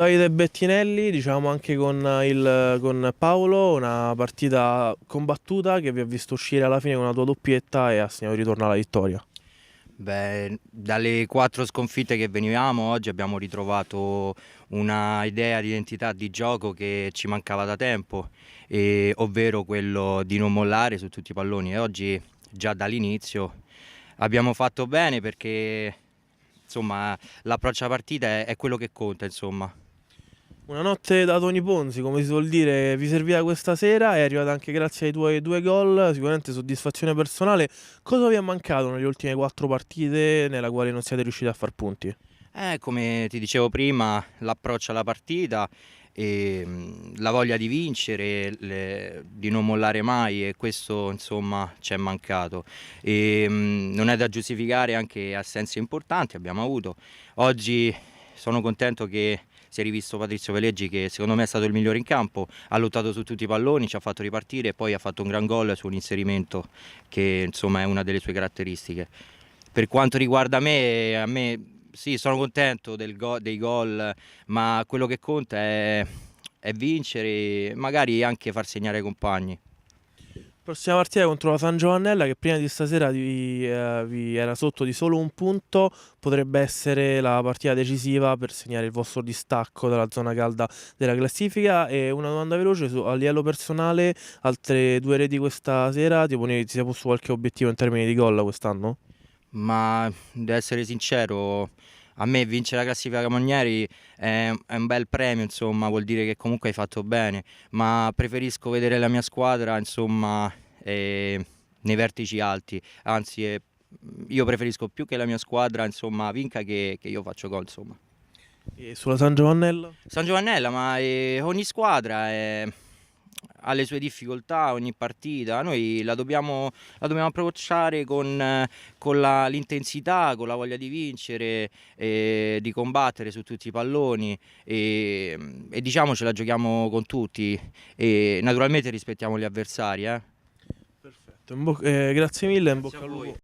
Davide Bettinelli, diciamo anche con Paolo, una partita combattuta che vi ha visto uscire alla fine con una tua doppietta e ha segnato il ritorno alla vittoria. Beh, dalle 4 sconfitte che venivamo, oggi abbiamo ritrovato una idea di identità di gioco che ci mancava da tempo, ovvero quello di non mollare su tutti i palloni. E oggi, già dall'inizio, abbiamo fatto bene perché insomma, l'approccio alla partita è quello che conta, insomma. Una notte da Tony Ponzi, come si suol dire, vi serviva questa sera, è arrivata anche grazie ai tuoi due gol, sicuramente soddisfazione personale. Cosa vi è mancato nelle ultime quattro partite nella quale non siete riusciti a far punti? Come ti dicevo prima, l'approccio alla partita e la voglia di vincere, di non mollare mai e questo insomma ci è mancato. Non è da giustificare anche assenze importanti abbiamo avuto. Oggi sono contento che si è rivisto Patrizio Peleggi che secondo me è stato il migliore in campo, ha lottato su tutti i palloni, ci ha fatto ripartire e poi ha fatto un gran gol su un inserimento che insomma è una delle sue caratteristiche. Per quanto riguarda me, a me sì, sono contento dei gol, ma quello che conta è vincere e magari anche far segnare ai compagni. Prossima partita contro la San Giovannella che prima di stasera vi era sotto di solo un punto, potrebbe essere la partita decisiva per segnare il vostro distacco dalla zona calda della classifica. E una domanda veloce a livello personale, altre due reti questa sera, ti sei posto qualche obiettivo in termini di gol quest'anno? Ma devo essere sincero, a me vincere la classifica Caponieri è un bel premio, insomma, vuol dire che comunque hai fatto bene, ma preferisco vedere la mia squadra, insomma, nei vertici alti, anzi, io preferisco più che la mia squadra, insomma, vinca che io faccio gol, insomma. E sulla San Giovannella? San Giovannella, ma ogni squadra ha le sue difficoltà, ogni partita. Noi la dobbiamo approcciare con l'intensità, con la voglia di vincere, di combattere su tutti i palloni e diciamo ce la giochiamo con tutti e naturalmente rispettiamo gli avversari. Perfetto, grazie mille, in Grazie a bocca al voi. lupo.